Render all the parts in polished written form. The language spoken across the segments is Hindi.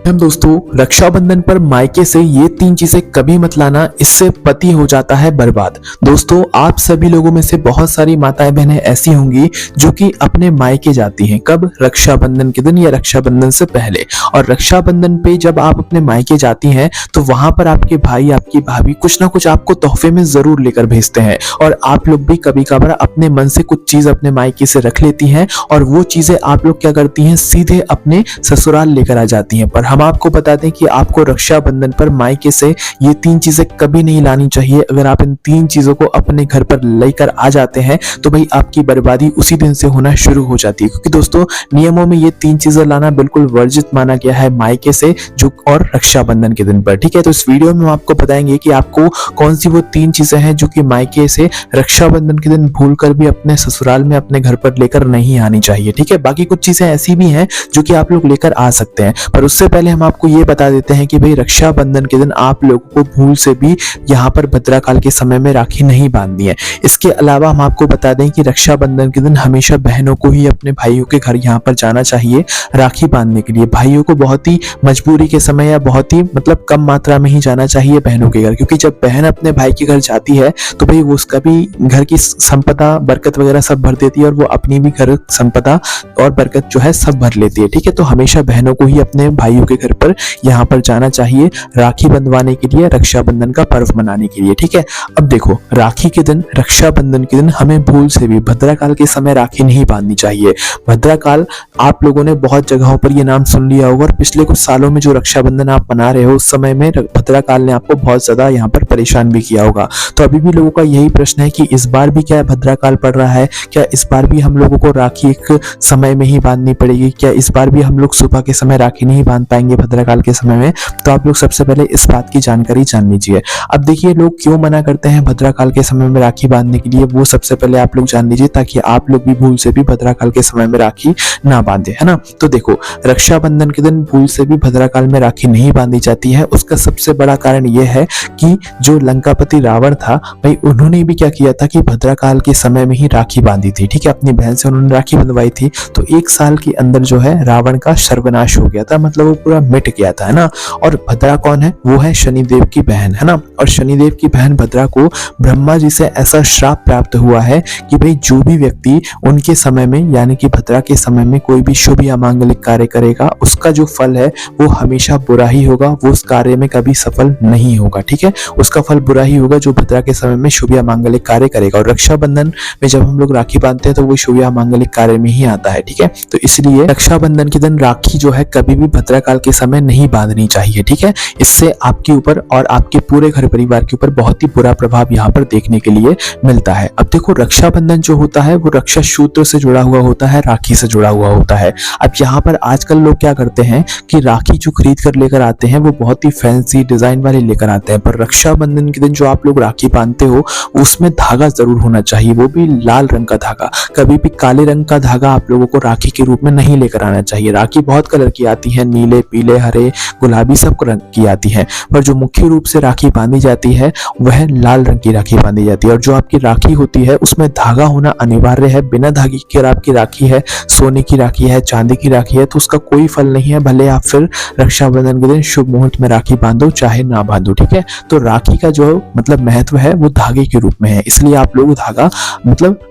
हम दोस्तों रक्षाबंधन पर मायके से ये 3 चीजें कभी मत लाना, इससे पति हो जाता है बर्बाद। दोस्तों आप सभी लोगों में से बहुत सारी माताएं बहनें ऐसी होंगी जो कि अपने मायके जाती हैं। कब? रक्षाबंधन के दिन या रक्षाबंधन से पहले। और रक्षाबंधन पे जब आप अपने मायके जाती हैं तो वहां पर आपके भाई आपकी भाभी कुछ ना कुछ आपको तोहफे में जरूर लेकर भेजते हैं और आप लोग भी कभी कभार अपने मन से कुछ चीज अपने मायके से रख लेती हैं और वो चीजें आप लोग क्या करती हैं, सीधे अपने ससुराल लेकर आ जाती हैं। पर हम आपको बता दें कि आपको रक्षाबंधन पर मायके से ये 3 चीजें कभी नहीं लानी चाहिए। अगर आप इन 3 चीजों को अपने घर पर लेकर आ जाते हैं तो भाई आपकी बर्बादी उसी दिन से होना शुरू हो जाती है, क्योंकि दोस्तों नियमों में ये 3 चीजें लाना बिल्कुल वर्जित माना गया है मायके से जो और रक्षाबंधन के दिन पर। ठीक है, तो इस वीडियो में हम आपको बताएंगे कि आपको कौन सी वो 3 चीजें हैं जो कि मायके से रक्षाबंधन के दिन भूलकर भी अपने ससुराल में अपने घर पर लेकर नहीं आनी चाहिए। ठीक है, बाकी कुछ चीजें ऐसी भी हैं जो कि आप लोग लेकर आ सकते हैं, पर उससे पहले हम आपको ये बता देते हैं कि भाई रक्षाबंधन के दिन आप लोगों को भूल से भी यहाँ पर भद्राकाल के समय में राखी नहीं बांधनी है। इसके अलावा हम आपको बता दें कि रक्षाबंधन के दिन हमेशा बहनों को ही अपने भाइयों के घर यहाँ पर जाना चाहिए राखी बांधने के लिए। भाइयों को बहुत ही मजबूरी के समय या बहुत ही कम मात्रा में ही जाना चाहिए बहनों के घर, क्योंकि जब बहन अपने भाई के घर जाती है तो भाई वो उसका भी घर की संपदा बरकत वगैरह सब भर देती है और वो अपनी भी घर संपदा और बरकत जो है सब भर लेती है। ठीक है, तो हमेशा बहनों को ही अपने भाइयों के घर पर यहाँ पर जाना चाहिए राखी बंधवाने के लिए, रक्षाबंधन का पर्व मनाने के लिए। ठीक है, अब देखो राखी के दिन, रक्षाबंधन के दिन हमें भूल से भी भद्राकाल के समय राखी नहीं बांधनी चाहिए। भद्राकाल आप लोगों ने बहुत जगहों पर ये नाम सुन लिया होगा और पिछले कुछ सालों में जो रक्षाबंधन आप मना रहे हो उस समय में भद्राकाल ने आपको बहुत ज्यादा यहाँ पर परेशान भी किया होगा। तो अभी भी लोगों का यही प्रश्न है कि इस बार भी क्या भद्राकाल पड़ रहा है, क्या इस बार भी हम लोगों को राखी एक समय में ही बांधनी पड़ेगी, क्या इस बार भी हम लोग सुबह के समय राखी नहीं बांध पाएंगे भद्राकाल के समय में? तो आप लोग सबसे पहले इस बात की जानकारी जान लीजिए। अब देखिए लोग क्यों मना करते हैं भद्राकाल के समय में राखी बांधने के लिए, वो सबसे पहले आप लोग जान लीजिए ताकि आप लोग भी भूल से भी भद्राकाल के समय में राखी ना बांधे, है ना। तो देखो रक्षाबंधन के दिन भूल से भी भद्राकाल में राखी नहीं बांधी जाती है। उसका सबसे बड़ा कारण यह है कि जो लंकापति रावण था भाई उन्होंने भी क्या किया था कि भद्राकाल के समय में ही राखी बांधी थी। ठीक है, अपनी बहन से उन्होंने राखी बंधवाई थी तो 1 साल के अंदर जो है रावण का सर्वनाश हो गया था, मतलब वो पूरा मिट गया था, है ना। और भद्रा कौन है? वो है शनिदेव की बहन, है ना। और शनिदेव की बहन भद्रा को ब्रह्मा जी से ऐसा श्राप प्राप्त हुआ है कि भाई जो भी व्यक्ति उनके समय में यानी कि भद्रा के समय में कोई भी शुभ या मांगलिक कार्य करेगा उसका जो फल है वो हमेशा बुरा ही होगा, वो उस कार्य में कभी सफल नहीं होगा। ठीक है, उसका फल बुरा ही होगा जो भद्रा के समय में शुभ या मांगलिक कार्य करेगा। और रक्षाबंधन में जब हम लोग राखी बांधते हैं तो वो शुभ या मांगलिक कार्य में ही आता है। ठीक है, तो इसलिए रक्षाबंधन के दिन राखी जो है कभी भी भद्राकाल के समय नहीं बांधनी चाहिए। ठीक है, इससे आपके ऊपर और आपके पूरे घर परिवार के ऊपर बहुत ही बुरा प्रभाव यहाँ पर देखने के लिए मिलता है। अब देखो रक्षाबंधन जो होता है वो रक्षा सूत्र से जुड़ा हुआ होता है, राखी से जुड़ा हुआ होता है। अब यहाँ पर आजकल लोग क्या करते हैं कि राखी जो खरीद कर लेकर आते हैं वो बहुत ही फैंसी डिजाइन वाले लेकर आते हैं, पर रक्षाबंधन के दिन जो आप लोग राखी बांधते हो उसमें धागा जरूर होना चाहिए, वो भी लाल रंग का धागा। कभी भी काले रंग का धागा आप लोगों को राखी के रूप में नहीं लेकर आना चाहिए। राखी बहुत कलर की आती है, नीले, पीले, हरे, गुलाबी सब रंग की आती है, पर जो मुख्य रूप से राखी बांधी जाती है वह लाल रंग की राखी बांधी जाती है। और जो आपकी राखी होती है उसमें धागा होना अनिवार्य है। बिना धागे के अगर आपकी राखी है, सोने की राखी है, चांदी की राखी है तो उसका कोई फल नहीं है, भले आप फिर रक्षाबंधन के दिन शुभ मुहूर्त में राखी बांधो चाहे ना बांधो। ठीक है, तो राखी का जो महत्व है वो धागे के रूप में है, इसलिए आप लोग धागा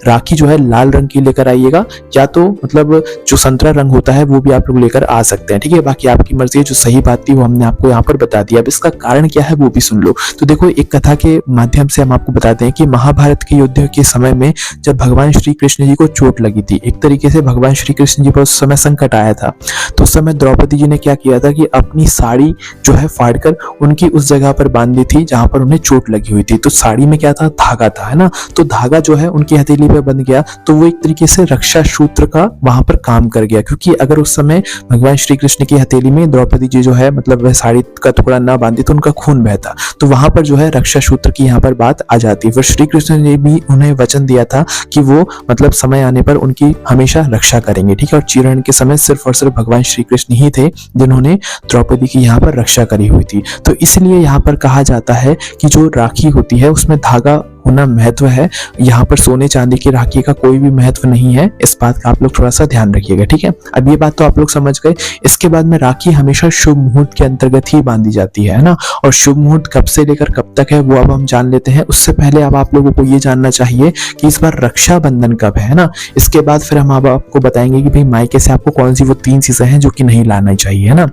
राखी जो है लाल रंग की लेकर आइएगा, या तो जो संतरा रंग होता है वो भी आप लोग लेकर आ सकते हैं। ठीक है, बाकी आपकी मर्जी है। जो सही बात थी वो हमने आपको यहाँ पर बता दिया। अब इसका कारण क्या है वो भी सुन लो। तो देखो एक कथा के माध्यम से हम आपको बताते हैं कि महाभारत के युद्ध के समय में जब भगवान श्री कृष्ण जी को चोट लगी थी, एक तरीके से भगवान श्री कृष्ण जी पर उस समय संकट आया था, तो उस समय द्रौपदी जी ने क्या किया था कि अपनी साड़ी जो है फाड़कर उनकी उस जगह पर बांध दी थी जहां पर उन्हें चोट लगी हुई थी। तो साड़ी में क्या था? धागा था, है ना। तो धागा जो है उनकी हथेली पे बंध गया तो वो एक तरीके से रक्षा सूत्र का वहां पर काम कर गया, क्योंकि अगर उस समय भगवान श्री कृष्ण की हथेली में द्रौपदी जी जो है वह साड़ी का टुकड़ा ना बांधी तो उनका खून बहता, तो वहां पर जो है रक्षा सूत्र की यहाँ पर बात आ जाती है। फिर श्री कृष्ण ने भी उन्हें वचन दिया था कि वो समय आने पर उनकी हमेशा रक्षा करेंगे। ठीक है, और चीरहरण के समय सिर्फ और सिर्फ भगवान श्री कृष्ण ही थे जिन्होंने द्रौपदी की यहाँ पर रक्षा करी हुई थी। तो इसलिए यहाँ पर कहा जाता है कि जो राखी होती है उसमें धागा होना महत्व है। यहाँ पर सोने चांदी की राखी का कोई भी महत्व नहीं है, इस बात का आप लोग थोड़ा सा ध्यान रखिएगा, ठीक है। अब ये बात तो आप लोग समझ गए। इसके बाद में राखी हमेशा शुभ मुहूर्त के अंतर्गत ही बांधी जाती है ना, और शुभ मुहूर्त कब से लेकर कब तक है वो अब हम जान लेते हैं। उससे पहले अब आप लोगों को ये जानना चाहिए कि इस बार रक्षाबंधन कब है ना। इसके बाद फिर हम अब आपको बताएंगे कि भाई मायके से आपको कौन सी वो 3 चीजें हैं जो कि नहीं लाना चाहिए, है ना।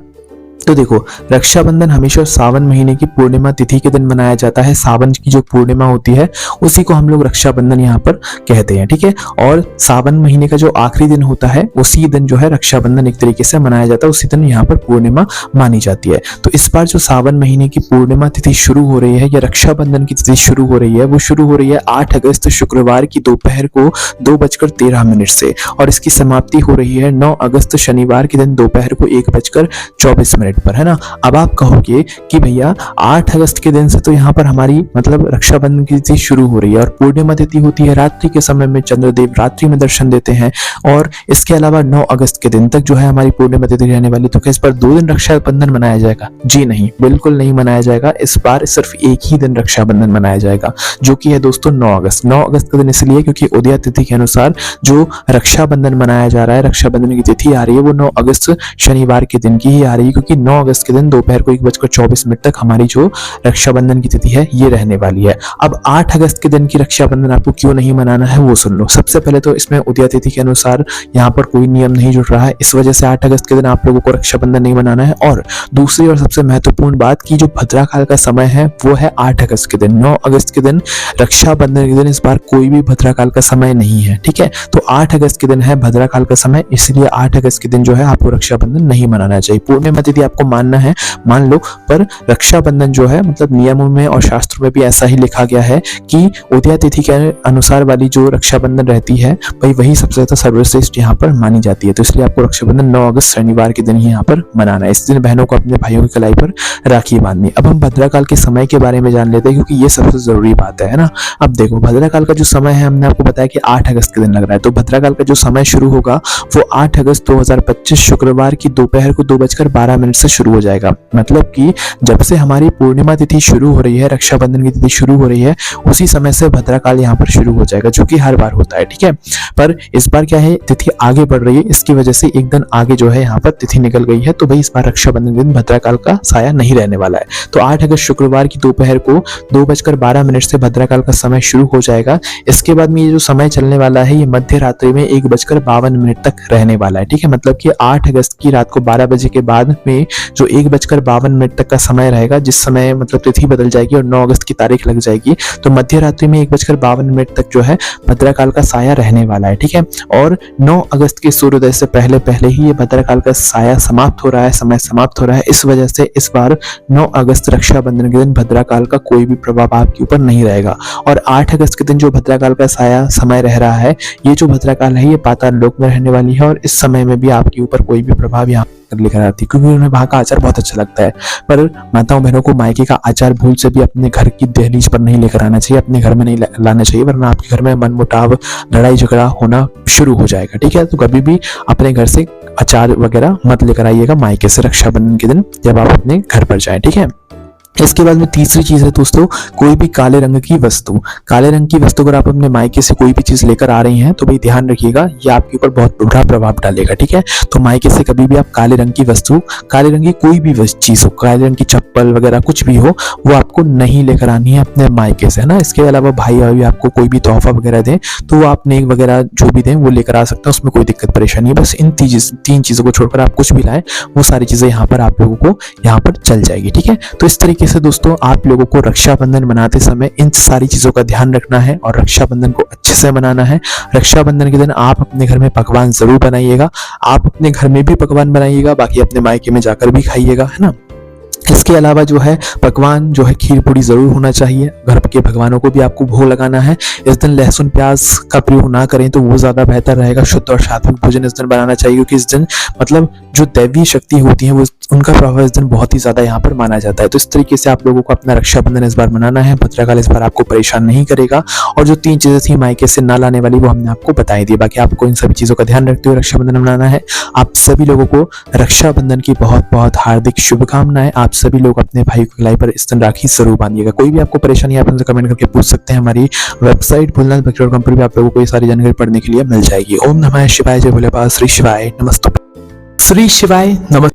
तो देखो, रक्षाबंधन हमेशा सावन महीने की पूर्णिमा तिथि के दिन मनाया जाता है। सावन की जो पूर्णिमा होती है उसी को हम लोग रक्षाबंधन यहाँ पर कहते हैं, ठीक है। और सावन महीने का जो आखिरी दिन होता है उसी दिन जो है रक्षाबंधन एक तरीके से मनाया जाता है, उसी दिन यहाँ पर पूर्णिमा मानी जाती है। तो इस बार जो सावन महीने की पूर्णिमा तिथि शुरू हो रही है या रक्षाबंधन की तिथि शुरू हो रही है वो शुरू हो रही है 8 अगस्त शुक्रवार की दोपहर को 2:13 से, और इसकी समाप्ति हो रही है 9 अगस्त शनिवार के दिन दोपहर को 1:24 पर, है ना। अब आप कहोगे कि भैया 8 अगस्त के दिन से तो यहाँ पर हमारी मतलब रक्षाबंधन की तिथि शुरू हो रही है और पूर्णिमा तिथि होती है रात्रि के समय में, चंद्रदेव रात्रि में दर्शन देते हैं, और इसके अलावा 9 अगस्त के दिन तक जो है हमारी पूर्णिमा तिथि रहने वाली। तो क्या इस बार 2 दिन रक्षाबंधन मनाया जाएगा? जी नहीं, बिल्कुल नहीं मनाया जाएगा। इस बार सिर्फ एक ही दिन रक्षाबंधन मनाया जाएगा, जो कि है दोस्तों 9 अगस्त। 9 अगस्त का दिन इसलिए क्योंकि उदया तिथि के अनुसार जो रक्षाबंधन मनाया जा रहा है, रक्षाबंधन की तिथि आ रही है वो 9 अगस्त शनिवार के दिन की ही आ रही है, क्योंकि 9 अगस्त के दिन दोपहर को 1:24 तक हमारी जो रक्षाबंधन की तिथि है ये रहने वाली है। अब 8 अगस्त के दिन की रक्षाबंधन आपको क्यों नहीं मनाना है वो सुन लो। सबसे पहले तो इसमें उदया तिथि के अनुसार यहाँ पर कोई नियम नहीं जुड़ रहा है, इस वजह से 8 अगस्त के दिन आप लोगों को रक्षाबंधन नहीं मनाना है। और दूसरी और सबसे महत्वपूर्ण बात की जो भद्राकाल का समय है वो है 8 अगस्त के दिन। 9 अगस्त के दिन रक्षाबंधन के दिन इस बार कोई भी भद्राकाल का समय नहीं है, ठीक है। तो 8 अगस्त के दिन है भद्राकाल का समय, इसलिए 8 अगस्त के दिन जो है आपको रक्षाबंधन नहीं मनाना चाहिए। पूर्णिमा तिथि आपको मानना है मान लो, पर रक्षाबंधन जो है मतलब नियमों में और शास्त्रों में भी ऐसा ही लिखा गया है कि उदया तिथि के अनुसार वाली जो रक्षाबंधन रहती है भाई वही सबसे ज्यादा सर्वश्रेष्ठ यहाँ पर मानी जाती है। तो इसलिए आपको रक्षाबंधन 9 अगस्त शनिवार के दिन ही यहाँ पर मनाना है। इस दिन बहनों को अपने भाइयों की कलाई पर राखी बांधनी। अब हम भद्राकाल के समय के बारे में जान लेते हैं, क्योंकि ये सबसे जरूरी बात है ना। अब देखो, भद्राकाल का जो समय है हमने आपको बताया कि 8 अगस्त के दिन लग रहा है, तो भद्राकाल का जो समय शुरू होगा वो 8 अगस्त 2025 शुक्रवार की दोपहर को 2:12 से शुरू हो जाएगा। मतलब कि जब से हमारी पूर्णिमा तिथि शुरू हो रही है, रक्षाबंधन की तिथि शुरू हो रही है, उसी समय से भद्राकाल यहाँ पर शुरू हो जाएगा, जो कि हर बार होता है, ठीक है। पर इस बार क्या है, तिथि आगे बढ़ रही है, इसकी वजह से एक दिन आगे जो है यहाँ पर तिथि निकल गई है। तो भाई इस बार रक्षाबंधन के दिन भद्राकाल का साया नहीं रहने वाला है। तो 8 अगस्त शुक्रवार की दोपहर को 2:12 से भद्राकाल का समय शुरू हो जाएगा। इसके बाद में ये जो समय चलने वाला है ये मध्य रात्रि में 1:52 तक रहने वाला है, ठीक है। मतलब कि 8 अगस्त की रात को 12 बजे के बाद में जो 1:52 तक का समय रहेगा, जिस समय मतलब तिथि बदल जाएगी और 9 अगस्त की तारीख लग जाएगी, तो मध्य रात्रि में 1:52 तक जो है भद्राकाल का साया रहने वाला है, ठीक है। और 9 अगस्त के सूर्योदय से पहले पहले ही ये भद्राकाल का साया समाप्त हो रहा है, समय समाप्त हो रहा है। इस वजह से इस बार 9 अगस्त रक्षाबंधन के दिन भद्राकाल का कोई भी प्रभाव आपके ऊपर नहीं रहेगा। और 8 अगस्त के दिन जो भद्राकाल का साया समय रह रहा है, ये जो भद्राकाल है ये पाताल लोक में रहने वाली है, और इस समय में भी आपके ऊपर कोई भी प्रभाव यहाँ लेकर आती है, क्योंकि उन्हें वहां का आचार बहुत अच्छा लगता है। पर माताओं बहनों को मायके का आचार भूल से भी अपने घर की दहलीज पर नहीं लेकर आना चाहिए, अपने घर में नहीं लाना चाहिए, वरना आपके घर में मनमुटाव, लड़ाई झगड़ा होना शुरू हो जाएगा, ठीक है। तो कभी भी अपने घर से अचार वगैरह मत लेकर आइएगा मायके से रक्षाबंधन के दिन जब आप अपने घर पर जाएं, ठीक है। इसके बाद में तीसरी चीज है दोस्तों, कोई भी काले रंग की वस्तु। काले रंग की वस्तु अगर आप अपने मायके से कोई भी चीज लेकर आ रही हैं तो भाई ध्यान रखिएगा, ये आपके ऊपर बहुत बुरा प्रभाव डालेगा, ठीक है। तो मायके से कभी भी आप काले रंग की वस्तु, काले रंग की कोई भी चीज हो, काले रंग की चप्पल वगैरह कुछ भी हो, वो आपको नहीं लेकर आनी है अपने मायके से, है ना। इसके अलावा भाई भाई आपको कोई भी तोहफा वगैरह दें तो वो आप नेक वगैरह जो भी दें वो लेकर आ सकते हैं, उसमें कोई दिक्कत परेशानी है। बस इन 3 चीजों को छोड़कर आप कुछ भी लाएं, वो सारी चीजें यहाँ पर आप लोगों को यहाँ पर चल जाएगी, ठीक है। तो इस तरीके से दोस्तों आप लोगों को रक्षाबंधन मनाते समय इन सारी चीजों का ध्यान रखना है और रक्षाबंधन को अच्छे से मनाना है। रक्षाबंधन के दिन आप अपने घर में पकवान जरूर बनाइएगा, आप अपने घर में भी पकवान बनाइएगा, बाकी अपने मायके में जाकर भी खाइएगा, है ना। इसके अलावा जो है पकवान जो है खीर पूड़ी जरूर होना चाहिए, घर के भगवानों को भी आपको भोग लगाना है। इस दिन लहसुन प्याज का प्रयोग ना करें तो वो ज्यादा बेहतर रहेगा। शुद्ध और सात्विक भोजन इस दिन बनाना चाहिए, क्योंकि इस दिन मतलब जो दैवीय शक्ति होती है वो उनका प्रभाव इस दिन बहुत ही ज्यादा यहाँ पर माना जाता है। तो इस तरीके से आप लोगों को अपना रक्षाबंधन इस बार मनाना है। भद्राकाल इस बार आपको परेशान नहीं करेगा, और जो 3 चीजें थी मायके से ना लाने वाली वो हमने आपको बताई दी। बाकी आपको इन सभी चीजों का ध्यान रखते हुए रक्षाबंधन मनाना है। आप सभी लोगों को रक्षाबंधन की बहुत बहुत हार्दिक शुभकामनाएं। आप सभी लोग अपने भाई को कलाई पर इस दिन राखी जरूर बांधिएगा। कोई भी आपको परेशानी है आप हमसे कमेंट करके पूछ सकते हैं। हमारी वेबसाइट भोलेनाथ पर भी आप लोगों को ये सारी जानकारी पढ़ने के लिए मिल जाएगी। ओम नमः शिवाय, जय भोले बाबा, श्री शिवाय नमस्ते। श्री शिवाय नमस्ते।